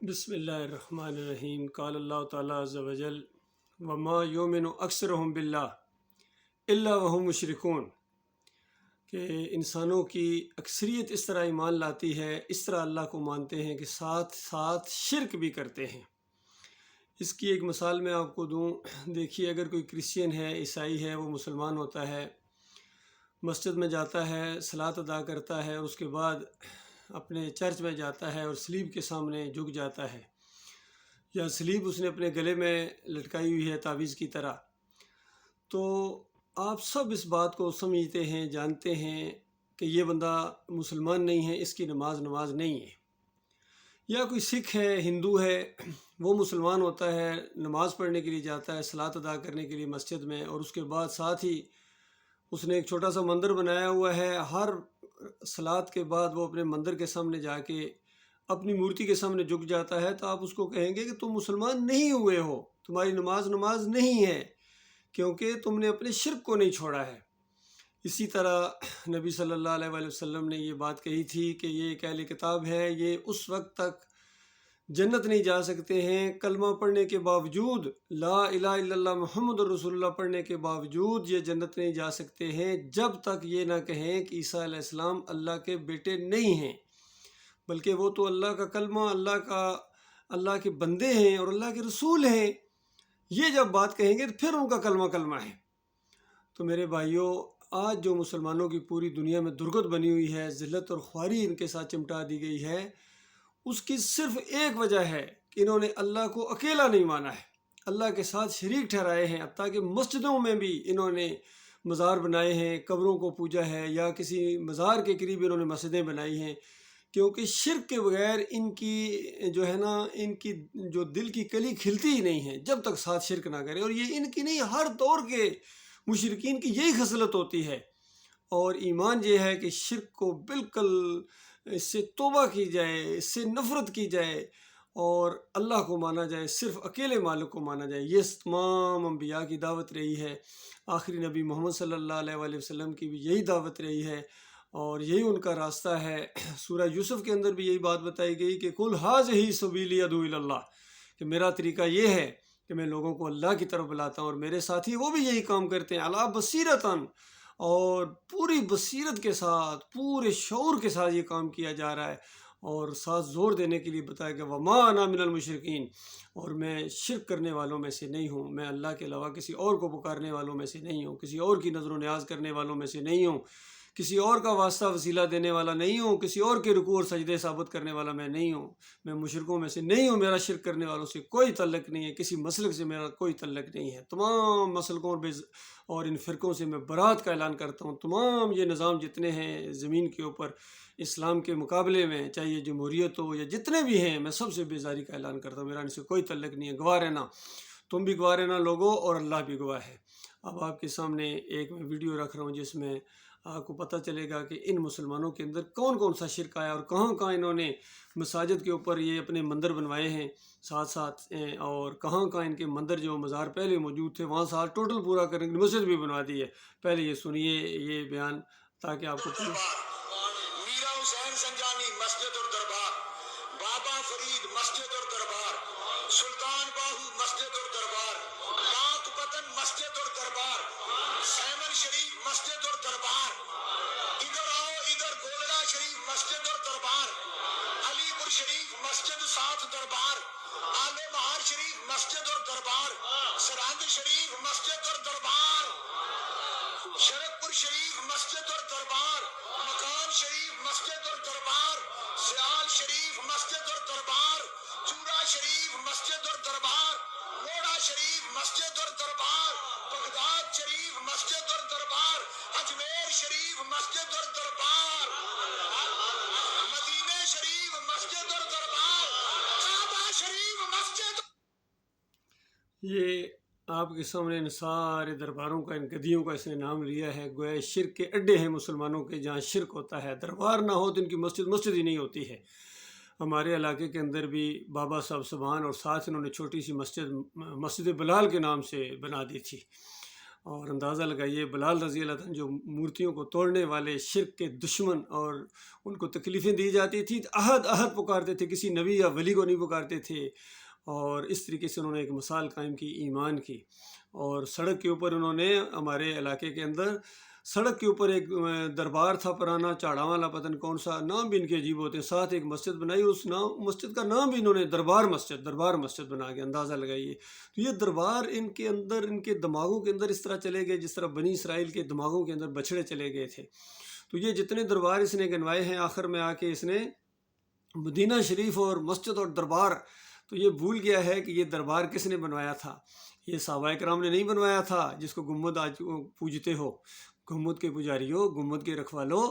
بسم اللہ الرحمن الرحیم قال اللہ تعالیٰ عز و جل وما یؤمن اکثرهم باللہ الا وهم مشرکون کہ انسانوں کی اکثریت اس طرح ایمان لاتی ہے، اس طرح اللہ کو مانتے ہیں کہ ساتھ ساتھ شرک بھی کرتے ہیں۔ اس کی ایک مثال میں آپ کو دوں، دیکھیے اگر کوئی کرسچین ہے، عیسائی ہے، وہ مسلمان ہوتا ہے، مسجد میں جاتا ہے، صلاۃ ادا کرتا ہے، اور اس کے بعد اپنے چرچ میں جاتا ہے اور سلیب کے سامنے جھک جاتا ہے، یا سلیب اس نے اپنے گلے میں لٹکائی ہوئی ہے تعویذ کی طرح، تو آپ سب اس بات کو سمجھتے ہیں، جانتے ہیں کہ یہ بندہ مسلمان نہیں ہے، اس کی نماز نہیں ہے۔ یا کوئی سکھ ہے، ہندو ہے، وہ مسلمان ہوتا ہے، نماز پڑھنے کے لیے جاتا ہے، صلاۃ ادا کرنے کے لیے مسجد میں، اور اس کے بعد ساتھ ہی اس نے ایک چھوٹا سا مندر بنایا ہوا ہے۔ ہر صلاۃ کے بعد وہ اپنے مندر کے سامنے جا کے اپنی مورتی کے سامنے جھک جاتا ہے، تو آپ اس کو کہیں گے کہ تم مسلمان نہیں ہوئے ہو، تمہاری نماز نہیں ہے، کیونکہ تم نے اپنے شرک کو نہیں چھوڑا ہے۔ اسی طرح نبی صلی اللہ علیہ وآلہ وسلم نے یہ بات کہی تھی کہ یہ ایک اہل کتاب ہے، یہ اس وقت تک جنت نہیں جا سکتے ہیں، کلمہ پڑھنے کے باوجود، لا الہ الا اللہ محمد الرسول اللہ پڑھنے کے باوجود یہ جنت نہیں جا سکتے ہیں، جب تک یہ نہ کہیں کہ عیسیٰ علیہ السلام اللہ کے بیٹے نہیں ہیں، بلکہ وہ تو اللہ کا کلمہ، اللہ کے بندے ہیں اور اللہ کے رسول ہیں۔ یہ جب بات کہیں گے پھر ان کا کلمہ ہے۔ تو میرے بھائیوں، آج جو مسلمانوں کی پوری دنیا میں درگت بنی ہوئی ہے، ذلت اور خواری ان کے ساتھ چمٹا دی گئی ہے، اس کی صرف ایک وجہ ہے کہ انہوں نے اللہ کو اکیلا نہیں مانا ہے، اللہ کے ساتھ شریک ٹھہرائے ہیں، حتیٰ کہ مسجدوں میں بھی انہوں نے مزار بنائے ہیں، قبروں کو پوجا ہے، یا کسی مزار کے قریب انہوں نے مسجدیں بنائی ہیں، کیونکہ شرک کے بغیر ان کی ان کی جو دل کی کلی کھلتی ہی نہیں ہے جب تک ساتھ شرک نہ کرے۔ اور یہ ان کی نہیں، ہر دور کے مشرکین کی یہی خصلت ہوتی ہے، اور ایمان یہ ہے کہ شرک کو بالکل اس سے توبہ کی جائے، اس سے نفرت کی جائے، اور اللہ کو مانا جائے، صرف اکیلے مالک کو مانا جائے۔ یہ تمام انبیاء کی دعوت رہی ہے، آخری نبی محمد صلی اللہ علیہ وآلہ وسلم کی بھی یہی دعوت رہی ہے، اور یہی ان کا راستہ ہے۔ سورہ یوسف کے اندر بھی یہی بات بتائی گئی کہ قُلْ هَٰذِهِ سَبِيلِي أَدْعُو إِلَى اللَّهِ، کہ میرا طریقہ یہ ہے کہ میں لوگوں کو اللہ کی طرف بلاتا ہوں، اور میرے ساتھی وہ بھی یہی کام کرتے ہیں، عَلَىٰ بَصِيرَةً، اور پوری بصیرت کے ساتھ، پورے شعور کے ساتھ یہ کام کیا جا رہا ہے، اور ساتھ زور دینے کے لیے بتایا کہ وَمَا أَنَا مِنَ الْمُشْرِكِينَ، اور میں شرک کرنے والوں میں سے نہیں ہوں، میں اللہ کے علاوہ کسی اور کو پکارنے والوں میں سے نہیں ہوں، کسی اور کی نظر و نیاز کرنے والوں میں سے نہیں ہوں، کسی اور کا واسطہ وسیلہ دینے والا نہیں ہوں، کسی اور کے رکوع اور سجدے ثابت کرنے والا میں نہیں ہوں، میں مشرکوں میں سے نہیں ہوں، میرا شرک کرنے والوں سے کوئی تعلق نہیں ہے، کسی مسلک سے میرا کوئی تعلق نہیں ہے۔ تمام مسلکوں اور ان فرقوں سے میں برات کا اعلان کرتا ہوں۔ تمام یہ نظام جتنے ہیں زمین کے اوپر اسلام کے مقابلے میں، چاہے یہ جمہوریت ہو یا جتنے بھی ہیں، میں سب سے بیزاری کا اعلان کرتا ہوں، میرا ان سے کوئی تعلق نہیں ہے۔ گواہ رہنا، تم بھی گواہ رہنا لوگوں، اور اللہ بھی گواہ ہے۔ اب آپ کے سامنے ایک میں ویڈیو رکھ رہا ہوں جس میں آپ کو پتہ چلے گا کہ ان مسلمانوں کے اندر کون کون سا شرک آیا، اور کہاں کہاں انہوں نے مساجد کے اوپر یہ اپنے مندر بنوائے ہیں ساتھ ساتھ، اور کہاں کہاں ان کے مندر جو مزار پہلے موجود تھے وہاں ساتھ ٹوٹل پورا کرنے کی مسجد بھی بنوا دی ہے۔ پہلے یہ سنیے یہ بیان تاکہ آپ کو میرا حسین سنجانی مسجد اور دربار، بابا فرید مسجد اور دربار، سلطان باہو مسجد اور دربار، پاک پتن مسجد اور دربار، سیمن شریف مسجد اور دربار، ادھر آؤ ادھر گولڑا شریف مسجد اور دربار، علی پور شریف مسجد ساتھ دربار، آل بہار شریف مسجد اور دربار، سرہند شریف مسجد اور دربار، شرک پور شریف مسجد اور دربار، مکان شریف مسجد اور دربار، سیال شریف مسجد اور دربار، چورا شریف مسجد اور دربار، موڑا شریف مسجد اور دربار، بغداد شریف مسجد اور دربار، اجمیر شریف مسجد اور دربار، مدینہ شریف مسجد اور دربار، کعبہ شریف مسجد۔ یہ آپ کے سامنے ان سارے درباروں کا، ان گدیوں کا اس نے نام لیا ہے، گویا شرک کے اڈے ہیں مسلمانوں کے، جہاں شرک ہوتا ہے۔ دربار نہ ہو تو ان کی مسجد ہی نہیں ہوتی ہے۔ ہمارے علاقے کے اندر بھی بابا صاحب سبحان اور ساتھ انہوں نے چھوٹی سی مسجد بلال کے نام سے بنا دی تھی، اور اندازہ لگائیے بلال رضی اللہ عنہ جو مورتیوں کو توڑنے والے، شرک کے دشمن، اور ان کو تکلیفیں دی جاتی تھی، احد احد پکارتے تھے، کسی نبی یا ولی کو نہیں پکارتے تھے، اور اس طریقے سے انہوں نے ایک مثال قائم کی ایمان کی۔ اور سڑک کے اوپر انہوں نے، ہمارے علاقے کے اندر سڑک کے اوپر ایک دربار تھا پرانا، چاڑا والا، پتہ نہیں کون سا نام بھی ان کے عجیب ہوتے ہیں، ساتھ ایک مسجد بنائی، اس مسجد کا نام بھی انہوں نے دربار مسجد بنا کے، اندازہ لگائیے۔ تو یہ دربار ان کے اندر، ان کے دماغوں کے اندر اس طرح چلے گئے جس طرح بنی اسرائیل کے دماغوں کے اندر بچھڑے چلے گئے تھے۔ تو یہ جتنے دربار اس نے گنوائے ہیں، آخر میں آ کے اس نے مدینہ شریف اور مسجد اور دربار، تو یہ بھول گیا ہے کہ یہ دربار کس نے بنوایا تھا۔ یہ صحابہ کرام نے نہیں بنوایا تھا، جس کو گنبد آج پوجتے ہو، گنبد کے پجاریوں، گنبد کے رکھوالوں،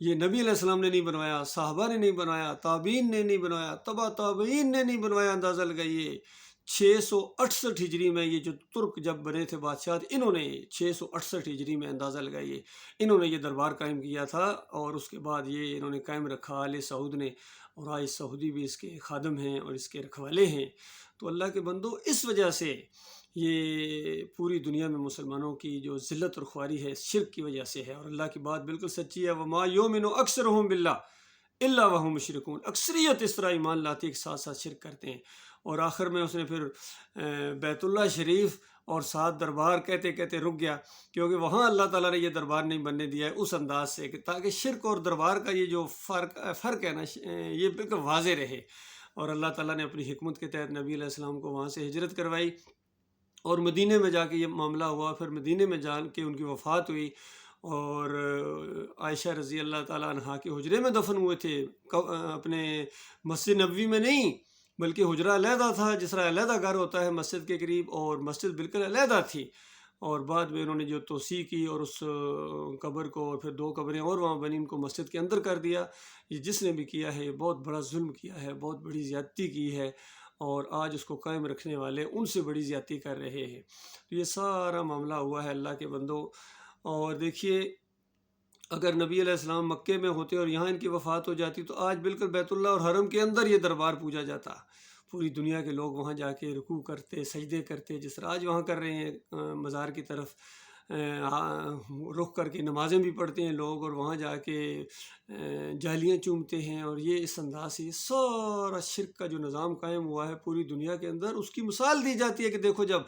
یہ نبی علیہ السلام نے نہیں بنوایا، صحابہ نے نہیں بنوایا، تابعین نے نہیں بنوایا، تبع تابعین نے نہیں بنوایا۔ اندازہ لگائیے 668 ہجری میں یہ جو ترک جب بنے تھے بادشاہ، انہوں نے 668 ہجری میں، اندازہ لگائیے، انہوں نے یہ دربار قائم کیا تھا، اور اس کے بعد یہ انہوں نے قائم رکھا آل سعود نے، اور آج سعودی بھی اس کے خادم ہیں اور اس کے رکھوالے ہیں۔ تو اللہ کے بندو، اس وجہ سے یہ پوری دنیا میں مسلمانوں کی جو ذلت اور خواری ہے، شرک کی وجہ سے ہے، اور اللہ کی بات بالکل سچی ہے، وَمَا يُؤْمِنُ أَكْثَرُهُم بِاللَّهِ إِلَّا وَهُمْ مُشْرِكُونَ۔ اکثریت اس طرح ایمان لاتی ہے، ساتھ ساتھ شرک کرتے ہیں۔ اور آخر میں اس نے پھر بیت اللہ شریف اور ساتھ دربار کہتے کہتے رک گیا، کیونکہ وہاں اللہ تعالیٰ نے یہ دربار نہیں بننے دیا ہے اس انداز سے، کہ تاکہ شرک اور دربار کا یہ جو فرق ہے نا، یہ بالکل واضح رہے۔ اور اللہ تعالیٰ نے اپنی حکمت کے تحت نبی علیہ السلام کو وہاں سے ہجرت کروائی، اور مدینے میں جا کے یہ معاملہ ہوا، پھر مدینے میں جا کے ان کی وفات ہوئی، اور عائشہ رضی اللہ تعالیٰ عنہا کے حجرے میں دفن ہوئے تھے، اپنے مسجد نبوی میں نہیں، بلکہ حجرہ علیحدہ تھا، جس طرح علیحدہ گھر ہوتا ہے مسجد کے قریب، اور مسجد بالکل علیحدہ تھی۔ اور بعد میں انہوں نے جو توسیع کی اور اس قبر کو، اور پھر 2 قبریں اور وہاں بنی، ان کو مسجد کے اندر کر دیا۔ یہ جس نے بھی کیا ہے، یہ بہت بڑا ظلم کیا ہے، بہت بڑی زیادتی کی ہے، اور آج اس کو قائم رکھنے والے ان سے بڑی زیادتی کر رہے ہیں۔ تو یہ سارا معاملہ ہوا ہے اللہ کے بندو۔ اور دیکھیے، اگر نبی علیہ السلام مکے میں ہوتے اور یہاں ان کی وفات ہو جاتی، تو آج بالکل بیت اللہ اور حرم کے اندر یہ دربار پوجا جاتا، پوری دنیا کے لوگ وہاں جا کے رکوع کرتے، سجدے کرتے، جس طرح آج وہاں کر رہے ہیں، مزار کی طرف رخ کر کے نمازیں بھی پڑھتے ہیں لوگ، اور وہاں جا کے جالیاں چومتے ہیں، اور یہ اس انداز سے سارا شرک کا جو نظام قائم ہوا ہے پوری دنیا کے اندر، اس کی مثال دی جاتی ہے کہ دیکھو، جب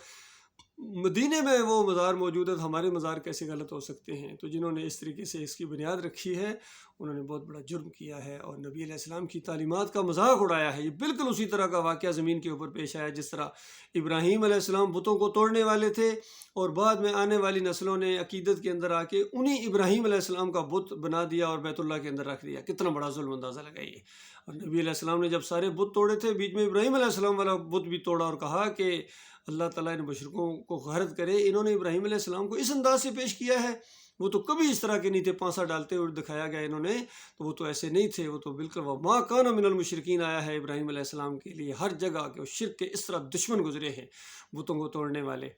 مدینے میں وہ مزار موجود ہے تو ہمارے مزار کیسے غلط ہو سکتے ہیں۔ تو جنہوں نے اس طریقے سے اس کی بنیاد رکھی ہے، انہوں نے بہت بڑا جرم کیا ہے، اور نبی علیہ السلام کی تعلیمات کا مذاق اڑایا ہے۔ یہ بالکل اسی طرح کا واقعہ زمین کے اوپر پیش آیا جس طرح ابراہیم علیہ السلام بتوں کو توڑنے والے تھے، اور بعد میں آنے والی نسلوں نے عقیدت کے اندر آ کے انہی ابراہیم علیہ السلام کا بت بنا دیا اور بیت اللہ کے اندر رکھ دیا۔ کتنا بڑا ظلم، اندازہ لگائیے۔ اور نبی علیہ السلام نے جب سارے بت توڑے تھے، بیچ میں ابراہیم علیہ السلام والا بت بھی توڑا، اور کہا کہ اللہ تعالیٰ نے مشرکوں کو غارت کرے، انہوں نے ابراہیم علیہ السلام کو اس انداز سے پیش کیا ہے، وہ تو کبھی اس طرح کے نہیں تھے، پانسا ڈالتے ہوئے دکھایا گیا انہوں نے، تو وہ تو ایسے نہیں تھے، وہ تو بالکل وما کان من المشرکین آیا ہے ابراہیم علیہ السلام کے لیے ہر جگہ، کہ وہ شرک کے اس طرح دشمن گزرے ہیں، بتوں کو توڑنے والے۔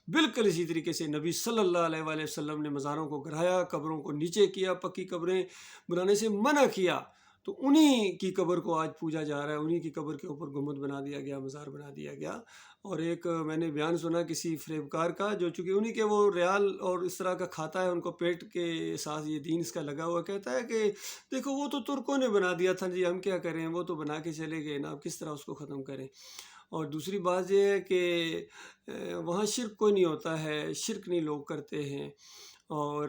بالکل اسی طریقے سے نبی صلی اللہ علیہ وآلہ وسلم نے مزاروں کو گرایا، قبروں کو نیچے کیا، پکی قبریں بنانے سے منع کیا، تو انہی کی قبر کو آج پوجا جا رہا ہے، انہی کی قبر کے اوپر گنبد بنا دیا گیا، مزار بنا دیا گیا۔ اور ایک میں نے بیان سنا کسی فریبکار کا، جو چونکہ انہی کے وہ ریال اور اس طرح کا کھاتا ہے، ان کو پیٹ کے ساتھ یہ دین اس کا لگا ہوا، کہتا ہے کہ دیکھو وہ تو ترکوں نے بنا دیا تھا جی، ہم کیا کریں، وہ تو بنا کے چلے گئے نا، اب کس طرح اس کو ختم کریں۔ اور دوسری بات یہ ہے کہ وہاں شرک کوئی نہیں ہوتا ہے، شرک نہیں لوگ کرتے ہیں، اور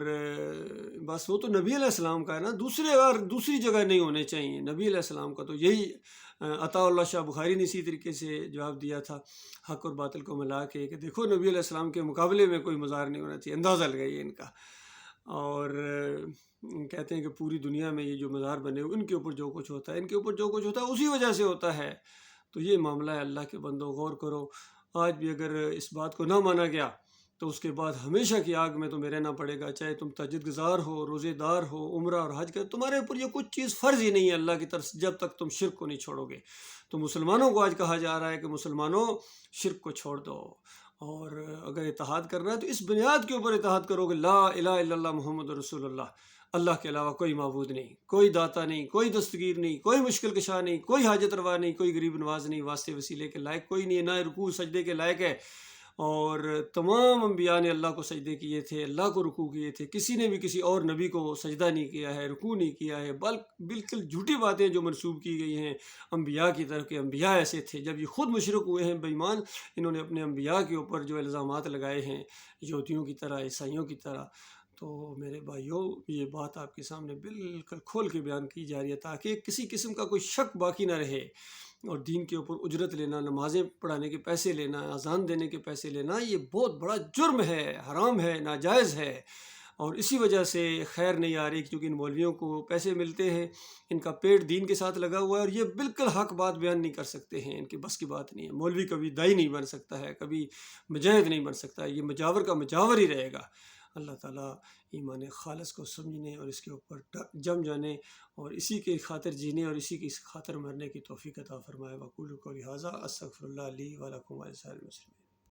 بس وہ تو نبی علیہ السلام کا ہے نا، دوسری جگہ نہیں ہونے چاہیے۔ نبی علیہ السلام کا تو یہی عطا اللہ شاہ بخاری نے اسی طریقے سے جواب دیا تھا، حق اور باطل کو ملا کے، کہ دیکھو نبی علیہ السلام کے مقابلے میں کوئی مزار نہیں ہونا چاہیے، اندازہ لگائیے ان کا۔ اور کہتے ہیں کہ پوری دنیا میں یہ جو مزار بنے ہوئے، ان کے اوپر جو کچھ ہوتا ہے، ان کے اوپر جو کچھ ہوتا ہے اسی وجہ سے ہوتا ہے۔ تو یہ معاملہ ہے، اللہ کے بندوں غور کرو، آج بھی اگر اس بات کو نہ مانا گیا تو اس کے بعد ہمیشہ کی آگ میں تمہیں رہنا پڑے گا، چاہے تم تہجد گزار ہو، روزے دار ہو، عمرہ اور حج کر، تمہارے اوپر یہ کچھ چیز فرض ہی نہیں ہے اللہ کی طرف سے، جب تک تم شرک کو نہیں چھوڑو گے۔ تو مسلمانوں کو آج کہا جا رہا ہے کہ مسلمانوں شرک کو چھوڑ دو، اور اگر اتحاد کرنا ہے تو اس بنیاد کے اوپر اتحاد کرو کہ لا الہ الا اللہ محمد رسول اللہ، اللہ کے علاوہ کوئی معبود نہیں، کوئی داتا نہیں، کوئی دستگیر نہیں، کوئی مشکل کشا نہیں، کوئی حاجت روا نہیں، کوئی غریب نواز نہیں، واسطے وسیلے کے لائق کوئی نہیں ہے، نہ رکوع سجدے کے لائق ہے، اور تمام انبیاء نے اللہ کو سجدے کیے تھے، اللہ کو رکوع کیے تھے، کسی نے بھی کسی اور نبی کو سجدہ نہیں کیا ہے، رکوع نہیں کیا ہے، بالکل جھوٹی باتیں جو منسوب کی گئی ہیں انبیاء کی طرف کہ انبیاء ایسے تھے، جب یہ خود مشرک ہوئے ہیں بے ایمان، انہوں نے اپنے انبیاء کے اوپر جو الزامات لگائے ہیں یہودیوں کی طرح، عیسائیوں کی طرح۔ تو میرے بھائیوں، یہ بات آپ کے سامنے بالکل کھول کے بیان کی جا رہی ہے تاکہ کسی قسم کا کوئی شک باقی نہ رہے۔ اور دین کے اوپر اجرت لینا، نمازیں پڑھانے کے پیسے لینا، اذان دینے کے پیسے لینا، یہ بہت بڑا جرم ہے، حرام ہے، ناجائز ہے۔ اور اسی وجہ سے خیر نہیں آ رہی کیونکہ ان مولویوں کو پیسے ملتے ہیں، ان کا پیٹ دین کے ساتھ لگا ہوا ہے، اور یہ بالکل حق بات بیان نہیں کر سکتے ہیں، ان کے بس کی بات نہیں ہے۔ مولوی کبھی دائی نہیں بن سکتا ہے، کبھی مجاہد نہیں بن سکتا ہے، یہ مجاور کا مجاور ہی رہے گا۔ اللہ تعالیٰ ایمان خالص کو سمجھنے اور اس کے اوپر جم جانے اور اسی کے خاطر جینے اور اسی کی خاطر مرنے کی توفیق عطا فرمائے۔ وقولوا قولی ھذا استغفر اللہ لی ولکم ولسائر المسلمین۔